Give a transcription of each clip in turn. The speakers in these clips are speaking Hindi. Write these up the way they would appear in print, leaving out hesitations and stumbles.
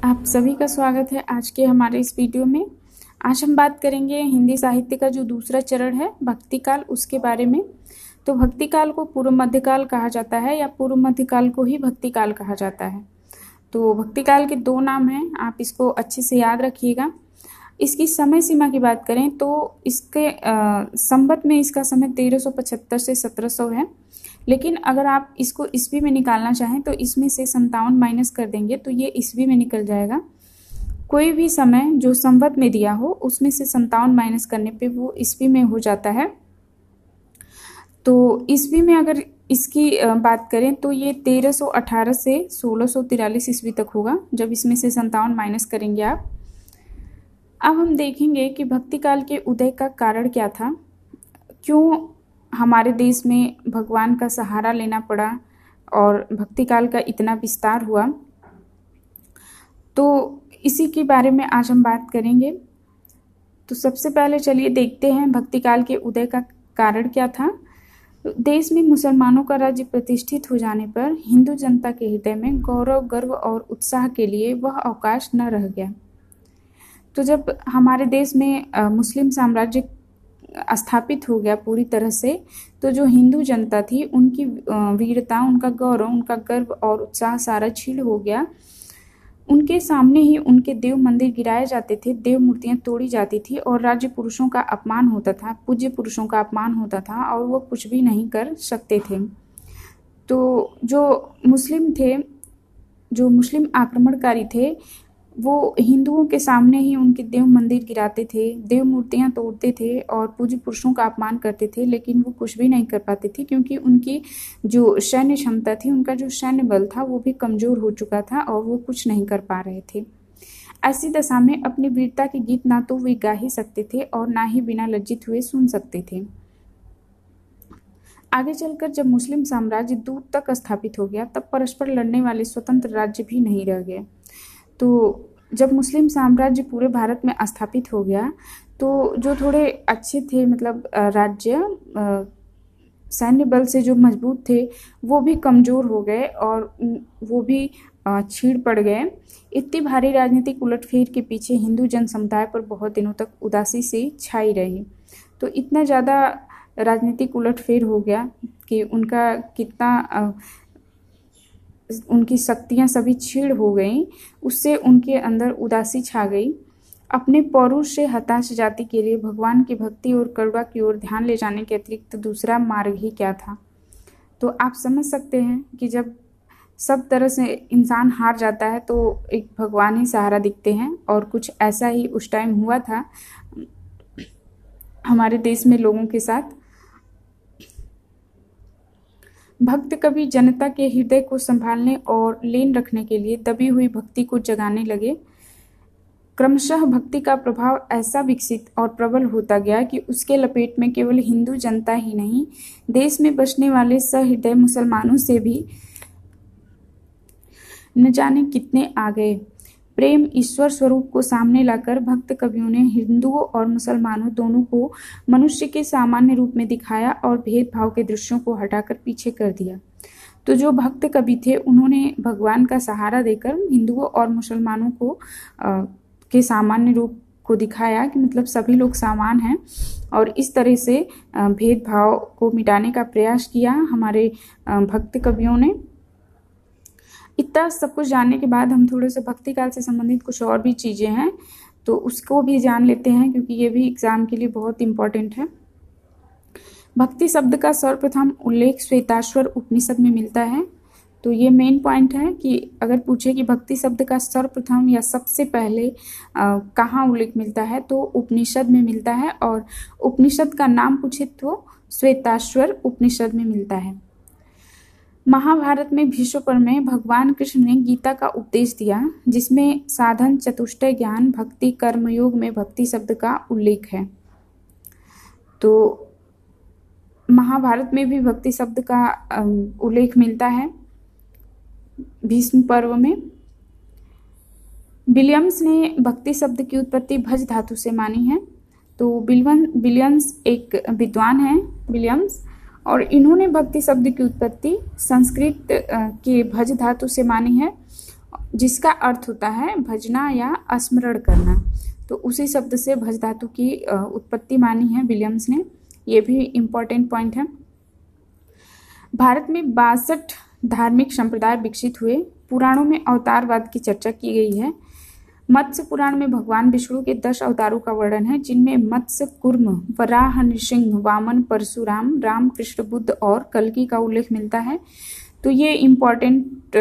आप सभी का स्वागत है आज के हमारे इस वीडियो में। आज हम बात करेंगे हिंदी साहित्य का जो दूसरा चरण है भक्ति काल, उसके बारे में। तो भक्ति काल को पूर्व मध्यकाल कहा जाता है या पूर्व मध्यकाल को ही भक्ति काल कहा जाता है। तो भक्ति काल के दो नाम हैं, आप इसको अच्छे से याद रखिएगा। इसकी समय सीमा की बात करें तो इसके संवत में इसका समय 1375 से 1700 है, लेकिन अगर आप इसको ईस्वी में निकालना चाहें तो इसमें से 57 माइनस कर देंगे तो ये ईस्वी में निकल जाएगा। कोई भी समय जो संवत में दिया हो उसमें से 57 माइनस करने पे वो ईस्वी में हो जाता है। तो ईस्वी में अगर इसकी बात करें तो ये 1318 से 1643 ईस्वी तक होगा, जब इसमें से 57 माइनस करेंगे आप। अब हम देखेंगे कि भक्ति काल के उदय का कारण क्या था, क्यों हमारे देश में भगवान का सहारा लेना पड़ा और भक्ति काल का इतना विस्तार हुआ। तो इसी के बारे में आज हम बात करेंगे। तो सबसे पहले चलिए देखते हैं भक्ति काल के उदय का कारण क्या था। देश में मुसलमानों का राज्य प्रतिष्ठित हो जाने पर हिंदू जनता के हृदय में गौरव, गर्व और उत्साह के लिए वह अवकाश न रह गया। तो जब हमारे देश में मुस्लिम साम्राज्य स्थापित हो गया पूरी तरह से, तो जो हिंदू जनता थी उनकी वीरता, उनका गौरव, उनका गर्व और उत्साह सारा छीन हो गया। उनके सामने ही उनके देव मंदिर गिराए जाते थे, देव मूर्तियां तोड़ी जाती थी और राज्य पुरुषों का अपमान होता था, पूज्य पुरुषों का अपमान होता था और वो कुछ भी नहीं कर सकते थे। तो जो मुस्लिम आक्रमणकारी थे वो हिंदुओं के सामने ही उनके देव मंदिर गिराते थे, देव मूर्तियां तोड़ते थे और पूज्य पुरुषों का अपमान करते थे, लेकिन वो कुछ भी नहीं कर पाते थे क्योंकि उनकी जो सैन्य क्षमता थी, उनका जो सैन्य बल था वो भी कमजोर हो चुका था और वो कुछ नहीं कर पा रहे थे। ऐसी दशा में अपनी वीरता के गीत ना तो वे गा ही सकते थे और ना ही बिना लज्जित हुए सुन सकते थे। आगे चलकर जब मुस्लिम साम्राज्य दूर तक स्थापित हो गया तब परस्पर लड़ने वाले स्वतंत्र राज्य भी नहीं रह गए। तो जब मुस्लिम साम्राज्य पूरे भारत में स्थापित हो गया तो जो थोड़े अच्छे थे, मतलब राज्य सैन्य बल से जो मजबूत थे वो भी कमज़ोर हो गए और वो भी छीड़ पड़ गए। इतनी भारी राजनीतिक उलटफेर के पीछे हिंदू जन समुदाय पर बहुत दिनों तक उदासी से छाई रही। तो इतना ज़्यादा राजनीतिक उलटफेर हो गया कि उनकी शक्तियां सभी छीड़ हो गईं, उससे उनके अंदर उदासी छा गई। अपने पौरुष से हताश जाति के लिए भगवान की भक्ति और करुणा की ओर ध्यान ले जाने के अतिरिक्त दूसरा मार्ग ही क्या था। तो आप समझ सकते हैं कि जब सब तरह से इंसान हार जाता है तो एक भगवान ही सहारा दिखते हैं, और कुछ ऐसा ही उस टाइम हुआ था हमारे देश में लोगों के साथ। भक्त कवि जनता के हृदय को संभालने और लीन रखने के लिए दबी हुई भक्ति को जगाने लगे। क्रमशः भक्ति का प्रभाव ऐसा विकसित और प्रबल होता गया कि उसके लपेट में केवल हिंदू जनता ही नहीं, देश में बसने वाले सहृदय मुसलमानों से भी न जाने कितने आ गए। प्रेम ईश्वर स्वरूप को सामने लाकर भक्त कवियों ने हिंदुओं और मुसलमानों दोनों को मनुष्य के सामान्य रूप में दिखाया और भेदभाव के दृश्यों को हटाकर पीछे कर दिया। तो जो भक्त कवि थे उन्होंने भगवान का सहारा देकर हिंदुओं और मुसलमानों को के सामान्य रूप को दिखाया कि मतलब सभी लोग समान हैं, और इस तरह से भेदभाव को मिटाने का प्रयास किया हमारे भक्त कवियों ने। इतना सब कुछ जानने के बाद हम थोड़े से भक्ति काल से संबंधित कुछ और भी चीज़ें हैं तो उसको भी जान लेते हैं, क्योंकि ये भी एग्जाम के लिए बहुत इम्पोर्टेंट है। भक्ति शब्द का सर्वप्रथम उल्लेख श्वेताश्वर उपनिषद में मिलता है। तो ये मेन पॉइंट है कि अगर पूछे कि भक्ति शब्द का सर्वप्रथम या सबसे पहले कहाँ उल्लेख मिलता है तो उपनिषद में मिलता है, और उपनिषद का नाम पूछे तो श्वेताश्वर उपनिषद में मिलता है। महाभारत में भीष्म पर्व में भगवान कृष्ण ने गीता का उपदेश दिया, जिसमें साधन, चतुष्टय, ज्ञान, भक्ति, कर्मयोग में भक्ति शब्द का उल्लेख है। तो महाभारत में भी भक्ति शब्द का उल्लेख मिलता है भीष्म पर्व में। विलियम्स ने भक्ति शब्द की उत्पत्ति भज धातु से मानी है। तो विलियम्स एक विद्वान हैं विलियम्स, और इन्होंने भक्ति शब्द की उत्पत्ति संस्कृत के भज धातु से मानी है, जिसका अर्थ होता है भजना या स्मरण करना। तो उसी शब्द से भज धातु की उत्पत्ति मानी है विलियम्स ने। ये भी इम्पोर्टेंट पॉइंट है। भारत में 62 धार्मिक संप्रदाय विकसित हुए। पुराणों में अवतारवाद की चर्चा की गई है। मत्स्य पुराण में भगवान विष्णु के 10 अवतारों का वर्णन है, जिनमें मत्स्य, कूर्म, वराह, नृसिंह, वामन, परशुराम, राम, कृष्ण, बुद्ध और कल्कि का उल्लेख मिलता है। तो ये इम्पॉर्टेंट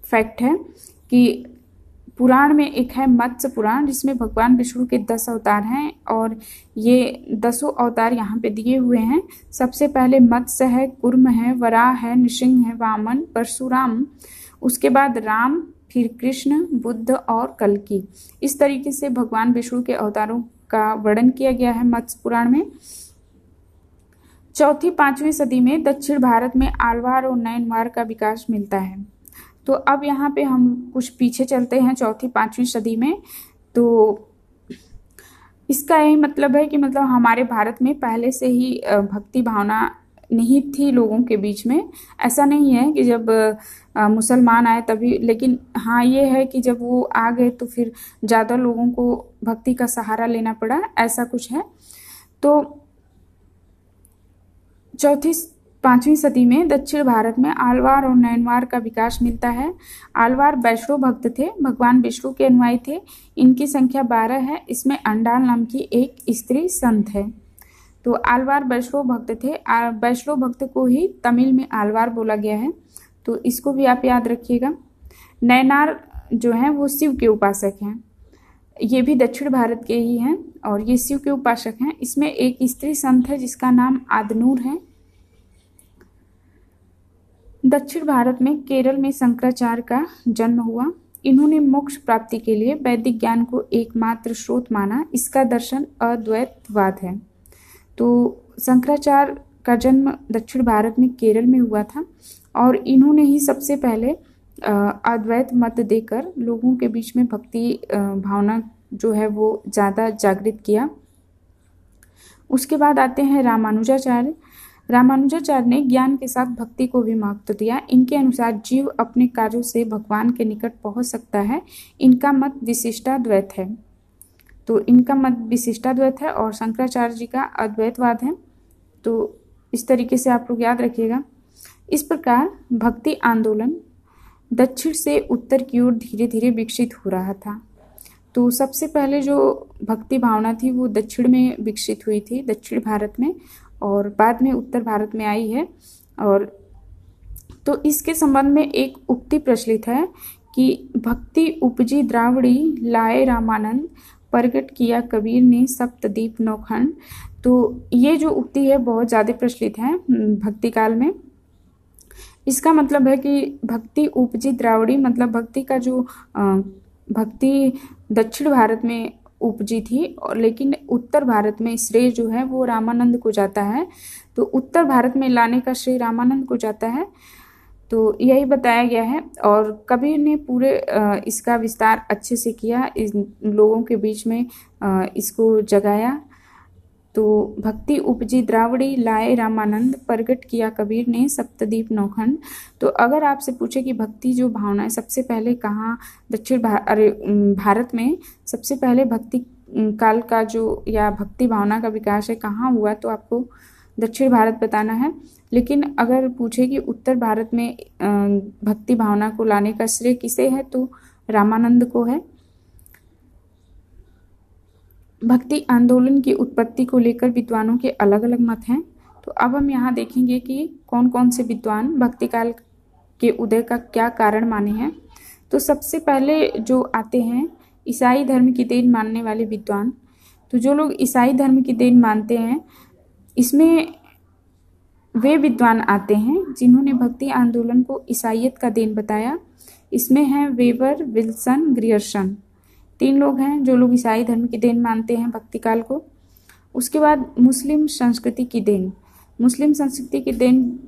फैक्ट है कि पुराण में एक है मत्स्य पुराण, जिसमें भगवान विष्णु के 10 अवतार हैं और ये 10 अवतार यहाँ पे दिए हुए हैं। सबसे पहले मत्स्य है, कूर्म है, वराह है, नृसिंह है, वामन, परशुराम, उसके बाद राम, फिर कृष्ण, बुद्ध और कल्कि। इस तरीके से भगवान विष्णु के अवतारों का वर्णन किया गया है मत्स्य पुराण में। 4वीं-5वीं सदी में दक्षिण भारत में आलवार और नैनवार का विकास मिलता है। तो अब यहाँ पे हम कुछ पीछे चलते हैं 4वीं-5वीं सदी में। तो इसका यही मतलब है कि मतलब हमारे भारत में पहले से ही भक्ति भावना निहित थी लोगों के बीच में। ऐसा नहीं है कि जब मुसलमान आए तभी, लेकिन हाँ ये है कि जब वो आ गए तो फिर ज़्यादा लोगों को भक्ति का सहारा लेना पड़ा, ऐसा कुछ है। तो 4वीं-5वीं सदी में दक्षिण भारत में आलवार और नैनवार का विकास मिलता है। आलवार वैष्णव भक्त थे, भगवान विष्णु के अनुयायी थे। इनकी संख्या 12 है। इसमें अंडाल नाम की एक स्त्री संत है। तो आलवार वैष्णव भक्त थे। वैष्णव भक्त को ही तमिल में आलवार बोला गया है, तो इसको भी आप याद रखिएगा। नैनार जो हैं वो शिव के उपासक हैं। ये भी दक्षिण भारत के ही हैं और ये शिव के उपासक हैं। इसमें एक स्त्री संत है जिसका नाम आदनूर है। दक्षिण भारत में केरल में शंकराचार्य का जन्म हुआ। इन्होंने मोक्ष प्राप्ति के लिए वैदिक ज्ञान को एकमात्र स्रोत माना। इसका दर्शन अद्वैतवाद है। तो शंकराचार्य का जन्म दक्षिण भारत में केरल में हुआ था और इन्होंने ही सबसे पहले अद्वैत मत देकर लोगों के बीच में भक्ति भावना जो है वो ज़्यादा जागृत किया। उसके बाद आते हैं रामानुजाचार्य। रामानुजाचार्य ने ज्ञान के साथ भक्ति को भी महत्व दिया। इनके अनुसार जीव अपने कार्यों से भगवान के निकट पहुंच सकता है। इनका मत विशिष्टाद्वैत है। तो इनका मत विशिष्टाद्वैत है और शंकराचार्य जी का अद्वैतवाद है। तो इस तरीके से आप लोग याद रखिएगा। इस प्रकार भक्ति आंदोलन दक्षिण से उत्तर की ओर धीरे धीरे विकसित हो रहा था। तो सबसे पहले जो भक्ति भावना थी वो दक्षिण में विकसित हुई थी, दक्षिण भारत में, और बाद में उत्तर भारत में आई है। और तो इसके संबंध में एक उक्ति प्रचलित है कि भक्ति उपजी द्रावड़ी लाए रामानंद, प्रगट किया कबीर ने सप्तदीप नौखंड। तो ये जो उक्ति है बहुत ज़्यादा प्रचलित है भक्ति काल में। इसका मतलब है कि भक्ति उपजी द्रावड़ी मतलब भक्ति का जो भक्ति दक्षिण भारत में उपजी थी, और लेकिन उत्तर भारत में श्रेय जो है वो रामानंद को जाता है। तो उत्तर भारत में लाने का श्रेय रामानंद को जाता है। तो यही बताया गया है और कबीर ने पूरे इसका विस्तार अच्छे से किया, इन लोगों के बीच में इसको जगाया। तो भक्ति उपजी द्रावड़ी लाए रामानंद, प्रगट किया कबीर ने सप्तदीप नौखंड। तो अगर आपसे पूछे कि भक्ति जो भावना है सबसे पहले कहाँ भारत में सबसे पहले भक्ति काल का जो या भक्ति भावना का विकास है कहाँ हुआ, तो आपको दक्षिण भारत बताना है। लेकिन अगर पूछे कि उत्तर भारत में भक्ति भावना को लाने का श्रेय किसे है, तो रामानंद को है। भक्ति आंदोलन की उत्पत्ति को लेकर विद्वानों के अलग अलग मत हैं। तो अब हम यहाँ देखेंगे कि कौन कौन से विद्वान भक्ति काल के उदय का क्या कारण माने हैं। तो सबसे पहले जो आते हैं ईसाई धर्म की देन मानने वाले विद्वान। तो जो लोग ईसाई धर्म की देन मानते हैं, इसमें वे विद्वान आते हैं जिन्होंने भक्ति आंदोलन को ईसाइयत का देन बताया। इसमें हैं वेबर, विल्सन, ग्रियर्सन। 3 लोग हैं जो लोग ईसाई धर्म की देन मानते हैं भक्ति काल को। उसके बाद मुस्लिम संस्कृति की देन। मुस्लिम संस्कृति की देन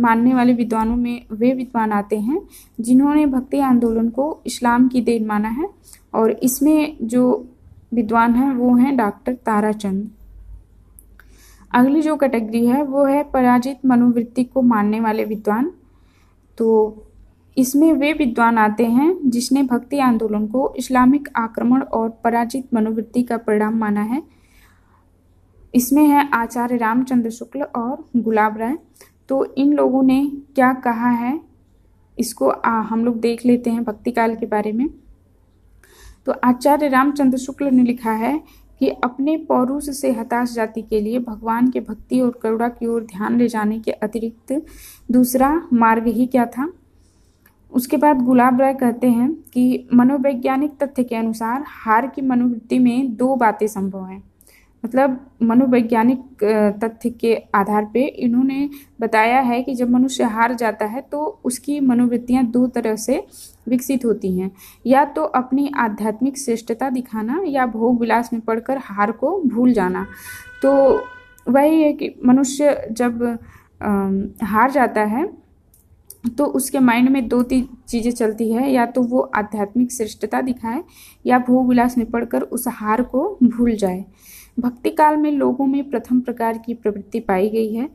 मानने वाले विद्वानों में वे विद्वान आते हैं जिन्होंने भक्ति आंदोलन को इस्लाम की देन माना है, और इसमें जो विद्वान हैं वो हैं डॉक्टर ताराचंद। अगली जो कैटेगरी है वो है पराजित मनोवृत्ति को मानने वाले विद्वान। तो इसमें वे विद्वान आते हैं जिसने भक्ति आंदोलन को इस्लामिक आक्रमण और पराजित मनोवृत्ति का परिणाम माना है। इसमें है आचार्य रामचंद्र शुक्ल और गुलाब राय। तो इन लोगों ने क्या कहा है इसको हम लोग देख लेते हैं भक्ति काल के बारे में। तो आचार्य रामचंद्र शुक्ल ने लिखा है कि अपने पौरुष से हताश जाति के लिए भगवान के भक्ति और करुणा की ओर ध्यान ले जाने के अतिरिक्त दूसरा मार्ग ही क्या था। उसके बाद गुलाब राय कहते हैं कि मनोवैज्ञानिक तथ्य के अनुसार हार की मनोवृत्ति में दो बातें संभव हैं। मतलब मनोवैज्ञानिक तथ्य के आधार पे इन्होंने बताया है कि जब मनुष्य हार जाता है तो उसकी मनोवृत्तियां दो तरह से विकसित होती हैं, या तो अपनी आध्यात्मिक श्रेष्ठता दिखाना या भोग विलास में पड़कर हार को भूल जाना। तो वही है कि मनुष्य जब हार जाता है तो उसके माइंड में दो तीन चीज़ें चलती है, या तो वो आध्यात्मिक श्रेष्ठता दिखाए या भोग विलास में पड़कर उस हार को भूल जाए। भक्ति काल में लोगों में प्रथम प्रकार की प्रवृत्ति पाई गई है।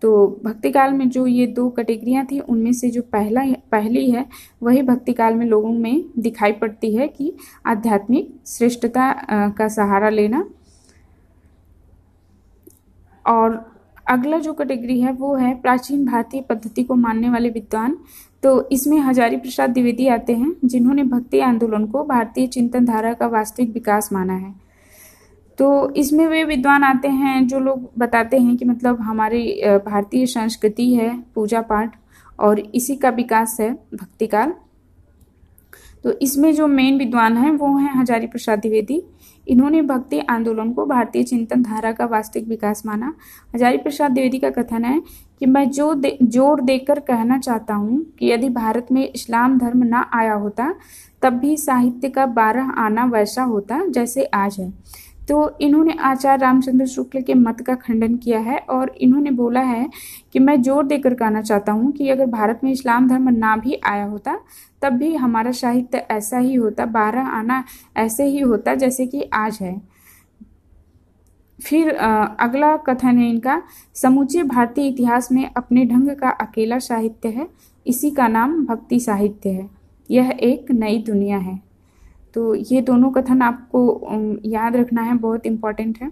तो भक्ति काल में जो ये दो कैटेगरियाँ थी उनमें से जो पहली है वही भक्ति काल में लोगों में दिखाई पड़ती है कि आध्यात्मिक श्रेष्ठता का सहारा लेना। और अगला जो कैटेगरी है वो है प्राचीन भारतीय पद्धति को मानने वाले विद्वान। तो इसमें हजारी प्रसाद द्विवेदी आते हैं जिन्होंने भक्ति आंदोलन को भारतीय चिंतन धारा का वास्तविक विकास माना है। तो इसमें वे विद्वान आते हैं जो लोग बताते हैं कि मतलब हमारी भारतीय संस्कृति है पूजा पाठ और इसी का विकास है भक्ति काल। तो इसमें जो मेन विद्वान हैं वो हैं हजारी प्रसाद द्विवेदी। इन्होंने भक्ति आंदोलन को भारतीय चिंतन धारा का वास्तविक विकास माना। हजारी प्रसाद द्विवेदी का कथन है कि मैं जोर देकर कहना चाहता हूँ कि यदि भारत में इस्लाम धर्म ना आया होता तब भी साहित्य का 12 आना वैसा होता जैसे आज है। तो इन्होंने आचार्य रामचंद्र शुक्ल के मत का खंडन किया है और इन्होंने बोला है कि मैं जोर देकर कहना चाहता हूँ कि अगर भारत में इस्लाम धर्म ना भी आया होता तब भी हमारा साहित्य ऐसा ही होता, 12 आना ऐसे ही होता जैसे कि आज है। फिर अगला कथन है इनका, समूचे भारतीय इतिहास में अपने ढंग का अकेला साहित्य है, इसी का नाम भक्ति साहित्य है, यह एक नई दुनिया है। तो ये दोनों कथन आपको याद रखना है, बहुत इम्पॉर्टेंट है।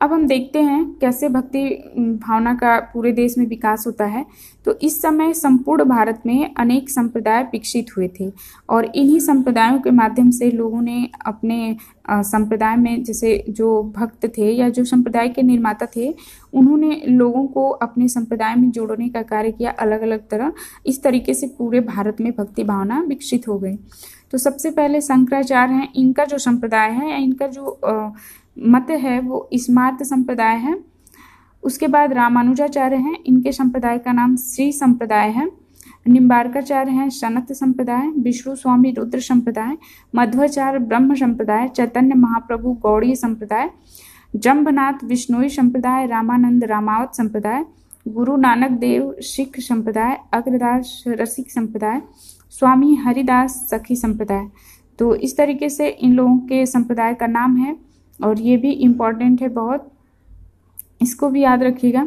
अब हम देखते हैं कैसे भक्ति भावना का पूरे देश में विकास होता है। तो इस समय संपूर्ण भारत में अनेक संप्रदाय विकसित हुए थे और इन्हीं संप्रदायों के माध्यम से लोगों ने अपने संप्रदाय में, जैसे जो भक्त थे या जो संप्रदाय के निर्माता थे, उन्होंने लोगों को अपने संप्रदाय में जोड़ने का कार्य किया अलग अलग तरह। इस तरीके से पूरे भारत में भक्ति भावना विकसित हो गई। तो सबसे पहले शंकराचार्य हैं, इनका जो संप्रदाय है या इनका जो मत है वो स्मार्त संप्रदाय है। उसके बाद रामानुजाचार्य हैं, इनके संप्रदाय का नाम श्री संप्रदाय है। निम्बार्काचार्य हैं सनत संप्रदाय, विष्णु स्वामी रुद्र संप्रदाय, मध्वाचार्य ब्रह्म संप्रदाय, चैतन्य महाप्रभु गौड़ीय संप्रदाय, जम्बनाथ विष्णोई संप्रदाय, रामानंद रामावत संप्रदाय, गुरु नानक देव सिख संप्रदाय, अग्रदास रसिक संप्रदाय, स्वामी हरिदास सखी संप्रदाय। तो इस तरीके से इन लोगों के संप्रदाय का नाम है और ये भी इम्पॉर्टेंट है बहुत, इसको भी याद रखिएगा।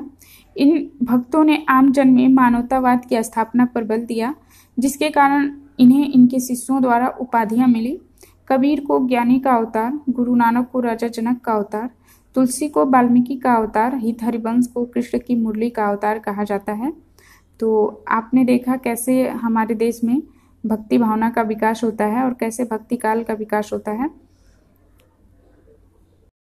इन भक्तों ने आम जन में मानवतावाद की स्थापना पर बल दिया, जिसके कारण इन्हें इनके शिष्यों द्वारा उपाधियां मिली। कबीर को ज्ञानी का अवतार, गुरु नानक को राजा जनक का अवतार, तुलसी को वाल्मीकि का अवतार, हित हरिवंश को कृष्ण की मुरली का अवतार कहा जाता है। तो आपने देखा कैसे हमारे देश में भक्ति भावना का विकास होता है और कैसे भक्ति काल का विकास होता है।